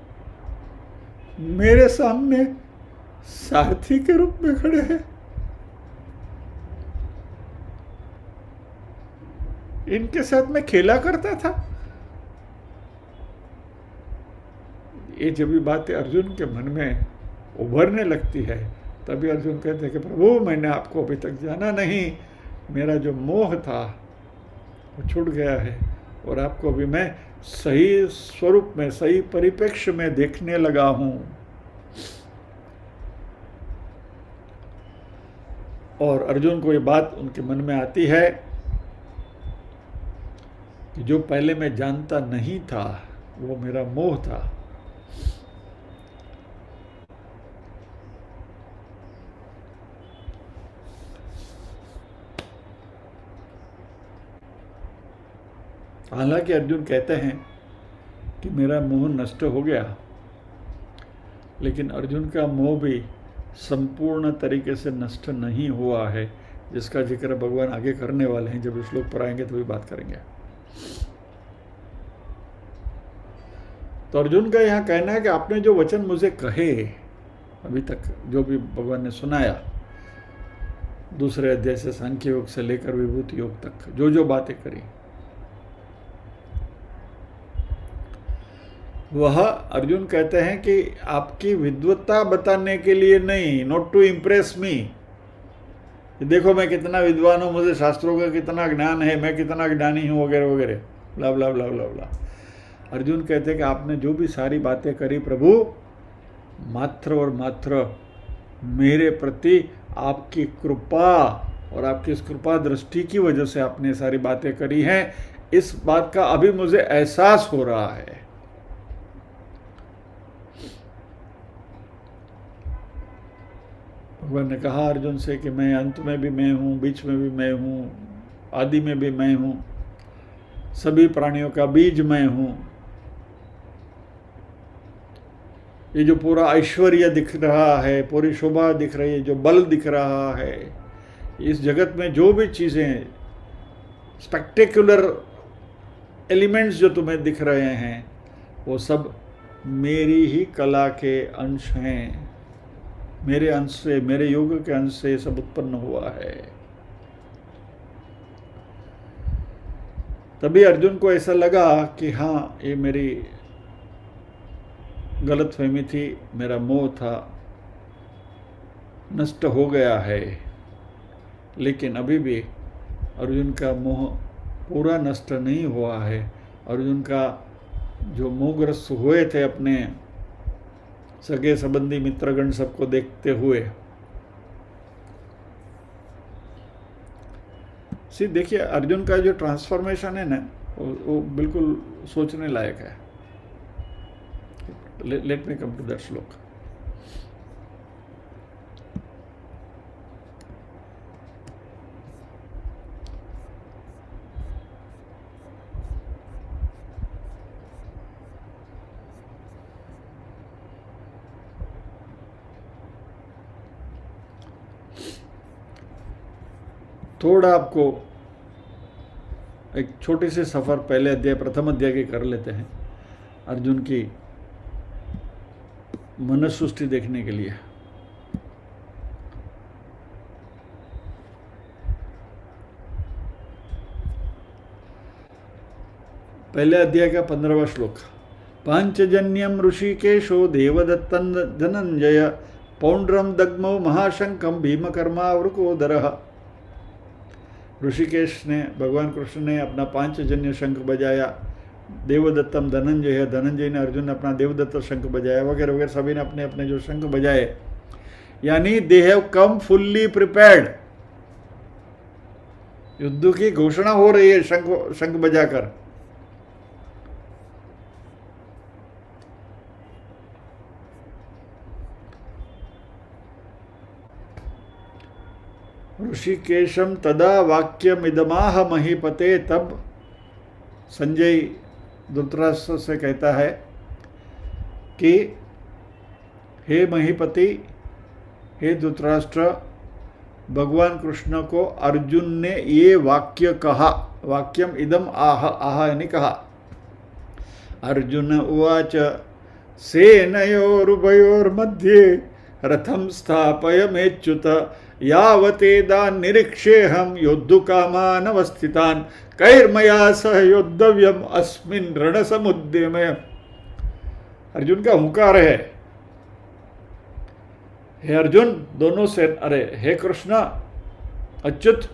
मेरे सामने सारथी के रूप में खड़े हैं, इनके साथ मैं खेला करता था। ये जब भी बातें अर्जुन के मन में उभरने लगती है, तभी अर्जुन कहते हैं कि प्रभु मैंने आपको अभी तक जाना नहीं, मेरा जो मोह था वो छूट गया है, और आपको अभी मैं सही स्वरूप में, सही परिप्रेक्ष्य में देखने लगा हूं। और अर्जुन को ये बात उनके मन में आती है कि जो पहले मैं जानता नहीं था वो मेरा मोह था। हालांकि अर्जुन कहते हैं कि मेरा मोह नष्ट हो गया, लेकिन अर्जुन का मोह भी संपूर्ण तरीके से नष्ट नहीं हुआ है, जिसका जिक्र भगवान आगे करने वाले हैं। जब इस श्लोक पर आएंगे तो भी बात करेंगे। तो अर्जुन का यहाँ कहना है कि आपने जो वचन मुझे कहे अभी तक, जो भी भगवान ने सुनाया, दूसरे अध्याय से सांख्य योग से लेकर विभूति योग तक जो जो बातें करी, वह अर्जुन कहते हैं कि आपकी विद्वत्ता बताने के लिए नहीं, नॉट टू इम्प्रेस मी, देखो मैं कितना विद्वान हूँ, मुझे शास्त्रों का कितना ज्ञान है, मैं कितना ज्ञानी हूँ, वगैरह वगैरह, ब्ला ब्ला ब्ला ब्ला ब्ला। अर्जुन कहते हैं कि आपने जो भी सारी बातें करी प्रभु, मात्र और मात्र मेरे प्रति आपकी कृपा और आपकी इस कृपा दृष्टि की वजह से आपने सारी बातें करी हैं, इस बात का अभी मुझे एहसास हो रहा है। भगवान ने कहा अर्जुन से कि मैं अंत में भी मैं हूँ, बीच में भी मैं हूँ, आदि में भी मैं हूँ, सभी प्राणियों का बीज मैं हूँ। ये जो पूरा ऐश्वर्य दिख रहा है, पूरी शोभा दिख रही है, जो बल दिख रहा है, इस जगत में जो भी चीज़ें स्पेक्टेकुलर एलिमेंट्स जो तुम्हें दिख रहे हैं, वो सब मेरी ही कला के अंश हैं, मेरे अंश से, मेरे योग के अंश से सब उत्पन्न हुआ है। तभी अर्जुन को ऐसा लगा कि हाँ, ये मेरी गलतफहमी थी, मेरा मोह था, नष्ट हो गया है। लेकिन अभी भी अर्जुन का मोह पूरा नष्ट नहीं हुआ है। अर्जुन का जो मोहग्रस्त हुए थे अपने सगे संबंधी मित्रगण सबको देखते हुए। देखिए अर्जुन का जो ट्रांसफॉर्मेशन है ना, वो बिल्कुल सोचने लायक है। Let me come to that shloka. थोड़ा आपको एक छोटी सी सफ़र पहले अध्याय प्रथम अध्याय की कर लेते हैं अर्जुन की मनसृष्टि देखने के लिए। पहले अध्याय का 15वां श्लोक। पांचजन्यम ऋषिकेशो देवदत्तं धनंजय पौंड्रम दग्मो महाशंकम भीमकर्मा वृकोदरः। ऋषिकेश ने, भगवान कृष्ण ने अपना पांचजन्य शंख बजाया, देवदत्तम धनंजय है, धनंजय ने अर्जुन ने अपना देवदत्त शंख बजाया, वगैरह वगैरह सभी ने अपने अपने जो शंख बजाए, यानी they have come fully prepared. युद्ध की घोषणा हो रही है शंख बजाकर। ऋषिकेशम तदा वाक्यमिदमाह महीपते। तब संजय धृतराष्ट्र से कहता है कि हे महीपति, हे धृतराष्ट्र, भगवान कृष्ण को अर्जुन ने ये वाक्य कहा। वाक्यम इदम आह, आह यानी कहा। अर्जुन उवाच सेनयोरुभयोर्मध्ये रथम स्थापयमेच्युत यावतेदान् निरीक्षेऽहं योद्धुकामानवस्थितान् कैर्मया सह योद्धव्यम अस्मिन् रणसमुद्यमे। अर्जुन का हुंकार है, हे अर्जुन, दोनों से, अरे हे कृष्ण अच्युत,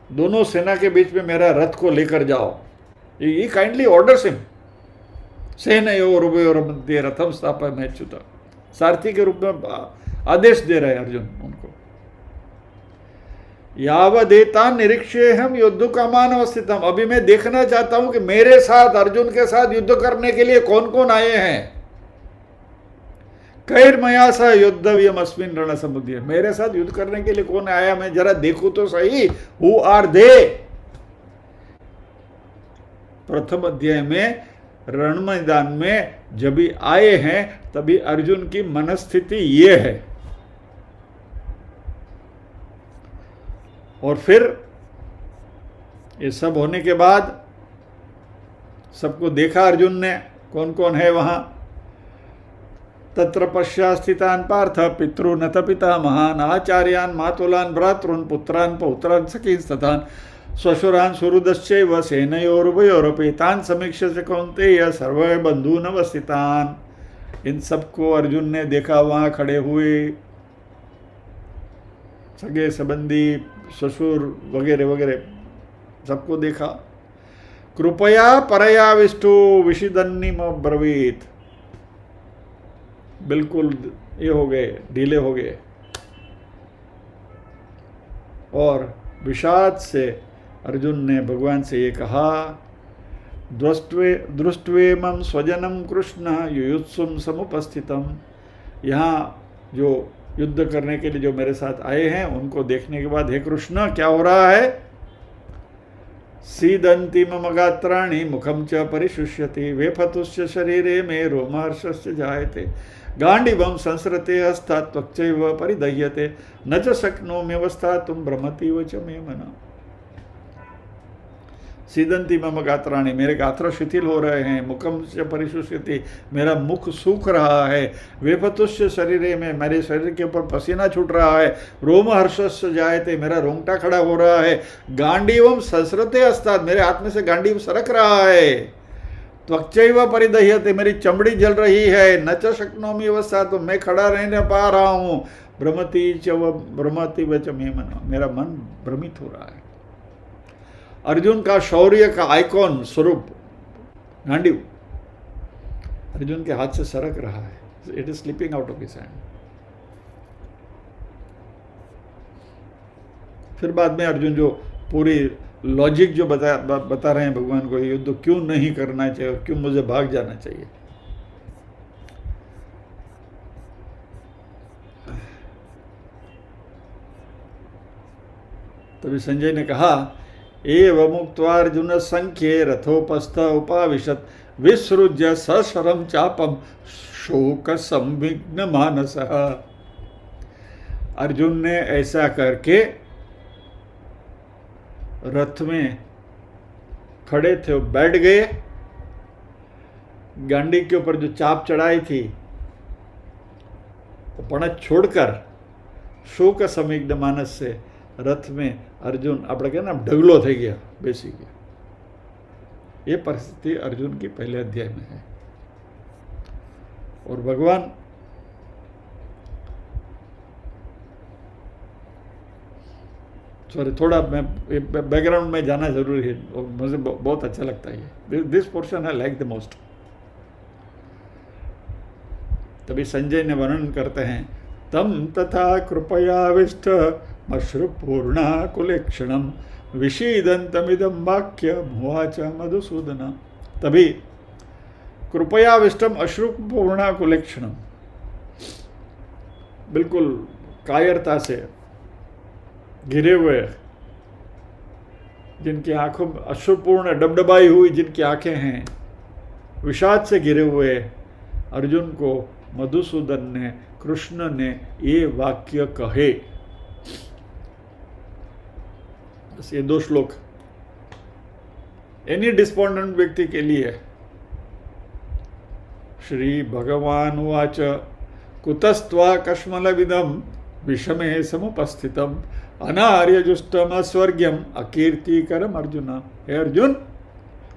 दोनों सेना के बीच में मेरा रथ को लेकर जाओ। ये काइंडली ऑर्डर्स हिम। सेनयोरुभयोर् मध्ये रथम स्थापयमेच्युत, सारथी के रूप में आदेश दे रहे हैं अर्जुन उनको। यावदेतान् निरीक्षेऽहं योद्धुकामानवस्थितम्। अभी मैं देखना चाहता हूं कि मेरे साथ, अर्जुन के साथ युद्ध करने के लिए कौन कौन आए हैं। कैर्मया सह योद्धव्यम अस्मिन् रणसमुद्ये, मेरे साथ युद्ध करने के लिए कौन आया, मैं जरा देखूं तो सही। Who are they. प्रथम अध्याय में रण मैदान में जब भी आए हैं तभी अर्जुन की मनस्थिति ये है। और फिर ये सब होने के बाद सबको देखा अर्जुन ने, कौन कौन है वहां। तत्र पश्चात् स्थितान् पार्थ पितॄन् अथ पितामहान् आचार्यान् मातुलान् भ्रातॄन् पुत्रान् पौत्रान् सखींस्तथान् स्वशुरान् सुहृदश्चैव सेनयोरुभयोरपि तान् समीक्ष्य कौन्तेय सर्वे बन्धून् अवस्थितान्। इन सबको अर्जुन ने देखा, वहाँ खड़े हुए सगे संबंधी, ससुर वगैरह वगैरह सबको देखा। कृपया परयाविष्टो विषिदन्निम ब्रवीत, बिल्कुल ये हो गए, ढीले हो गए और विषाद से अर्जुन ने भगवान से ये कहा, दृष्ट्वेमं स्वजनम कृष्ण युयुत्सुम समुपस्थितम। यहाँ जो युद्ध करने के लिए जो मेरे साथ आए हैं उनको देखने के बाद, हे कृष्ण क्या हो रहा है। सीदन्ति मम गात्राणि मुखम च परिशुष्यति वेफतुश्च शरीरे मे रोमहर्षश्च जायते गांडीवं संसृते हस्तात् त्वक्चैव परिदह्यते न च शक्नोम्यवस्थातुं भ्रमतीव च मे मनः। सीदंती मम गात्राणि, मेरे गात्र शिथिल हो रहे हैं। मुखम से परिशुष्यति, मेरा मुख सूख रहा है। वेफतुष्य शरीरे में, मेरे शरीर के ऊपर पसीना छूट रहा है। रोमहर्षस्य जायते, मेरा रोंगटा खड़ा हो रहा है। गांडीवम संसृते हस्तात्, मेरे हाथ में से गांडीव सरक रहा है। त्वक्चैव परिदह्यते, मेरी चमड़ी जल रही है। न च शक्नोमि अवस्था, तो मैं खड़ा रहने पा रहा हूँ। भ्रमति वच मे मनः, मेरा मन भ्रमित हो रहा है। अर्जुन का शौर्य का आइकॉन स्वरूप गांडीव अर्जुन के हाथ से सरक रहा है, it is slipping out of his hand. फिर बाद में अर्जुन जो पूरी लॉजिक जो बता रहे हैं भगवान को, युद्ध क्यों नहीं करना चाहिए और क्यों मुझे भाग जाना चाहिए। तभी संजय ने कहा, एव मुक्त्वा अर्जुन संख्ये रथोपस्थ उपाविशत विसृज्य सशरम चापम शोक संविघ्न मानस। अर्जुन ने ऐसा करके रथ में खड़े थे, वो बैठ गए, गांडी के ऊपर जो चाप चढ़ाई थी तो पणत छोड़कर शोक संविघ्न मानस से रथ में अर्जुन આપણે કહે ને ઢગલો થઈ ગયા, બેસી ગયા। ये परिस्थिति अर्जुन की पहले अध्याय में है। और भगवान थोड़ा मैं बैकग्राउंड में जाना जरूरी है और मुझे बहुत अच्छा लगता है। This portion I like the most. तभी संजय ने वर्णन करते हैं, तम तथा कृपयाविष्ट अश्रुपूर्णाकुलेक्षणम विषीदन्तमिदं वाक्यम् उवाच मधुसूदन। तभी कृपयाविष्टम अश्रुपूर्णाकुलेक्षणम, बिल्कुल कायरता से घिरे हुए, जिनकी आंखों में अश्रुपूर्ण डबडबाई हुई जिनकी आंखें हैं, विषाद से घिरे हुए अर्जुन को मधुसूदन ने, कृष्ण ने ये वाक्य कहे। बस ये 2 श्लोक एनी डिस्पोंडेंट व्यक्ति के लिए। श्री भगवान उवाच, कुतस्त्वा कश्मलविदं विषमे समुपस्थितम अनार्यजुष्टम अस्वर्ग्यम अकीर्तिकरम अर्जुन। हे अर्जुन,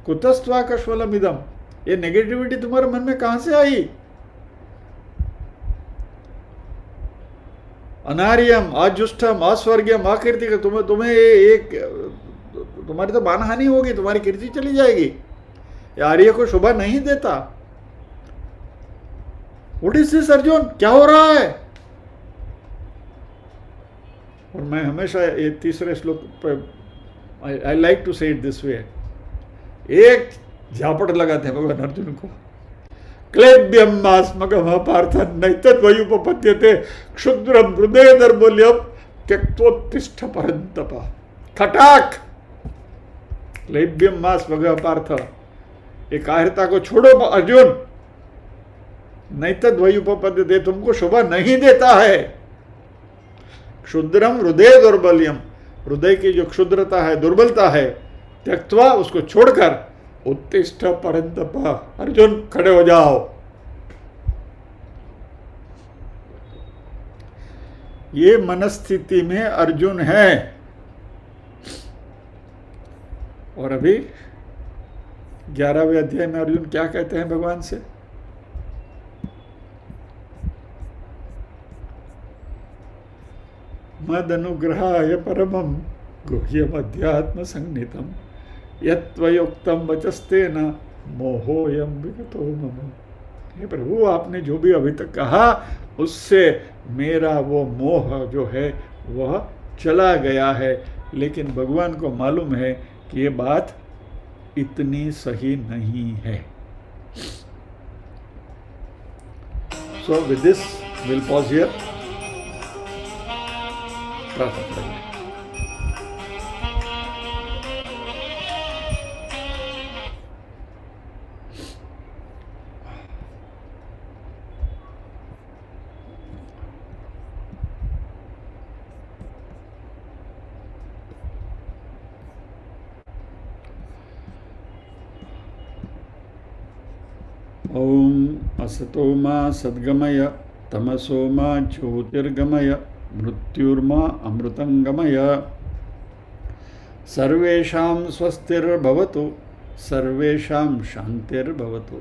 कुतस्त्वा कश्मलमिदम, ये नेगेटिविटी तुम्हारे मन में कहां से आई? अनार्यम, अजुष्टम, अस्वर्गीयम, अकीर्ति, तुम्हें एक तुम्हारी तो मानहानि होगी, तुम्हारी कीर्ति चली जाएगी। ये आर्य को शोभा नहीं देता। व्हाट इज दिस अर्जुन, क्या हो रहा है? और मैं हमेशा ये 3रे श्लोक पर आई लाइक टू से इट दिस वे, एक झापड़ लगाते हैं भगवान अर्जुन को। क्लेब्यमास्मगम पार्थ नैतद्वयुपपद्यते क्षुद्रम हृदय दर्बल्यम त्यक्तोत्तिष्ठ परंतप। खटाक, क्लेब्यमास्मगम पार्थ, ये कायरता को छोड़ो अर्जुन। नैतद्वयुपपद्यते, तुमको शोभा नहीं देता है। क्षुद्रम हृदय दौर्बल्यम, हृदय की जो क्षुद्रता है, दुर्बलता है, त्यक्त्वा, उसको छोड़कर उत्तिष्ठ परंतप, अर्जुन खड़े हो जाओ। ये मनस्थिति में अर्जुन है। और अभी 11वें अध्याय में अर्जुन क्या कहते हैं भगवान से? मद अनुग्रहाय परमं गुह्यम अध्यात्म संगीतम यत्वयोक्तम वचस्तेन मोहोयम विगतो मम। हे प्रभु, आपने जो भी अभी तक कहा उससे मेरा वो मोह जो है वह चला गया है। लेकिन भगवान को मालूम है कि ये बात इतनी सही नहीं है। So with this will pause here. प्रार्थना करेंगे। ओम असतो मा सद्गमय तमसो मा ज्योतिर्गमय मृत्युर्मा अमृतंगमय। सर्वेषां स्वस्तिर्भवतु, सर्वेषां शान्तिर्भवतु,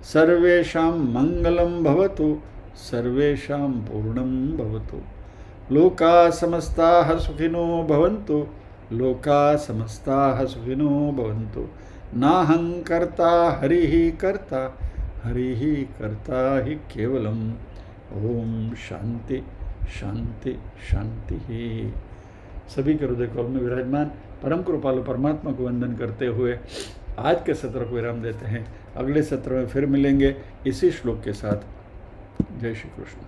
सर्वेषां मंगलं भवतु, सर्वेषां पूर्णं भवतु। लोकाः समस्ताः सुखिनो भवन्तु, लोकाः समस्ताः सुखिनो भवन्तु। नाहं कर्ता हरिः कर्ता, हरि ही कर्ता ही केवलम। ओम शांति शांति शांति ही। सभी के हृदय कमल में विराजमान परम कृपालु परमात्मा को वंदन करते हुए आज के सत्र को विराम देते हैं। अगले सत्र में फिर मिलेंगे इसी श्लोक के साथ। जय श्री कृष्ण।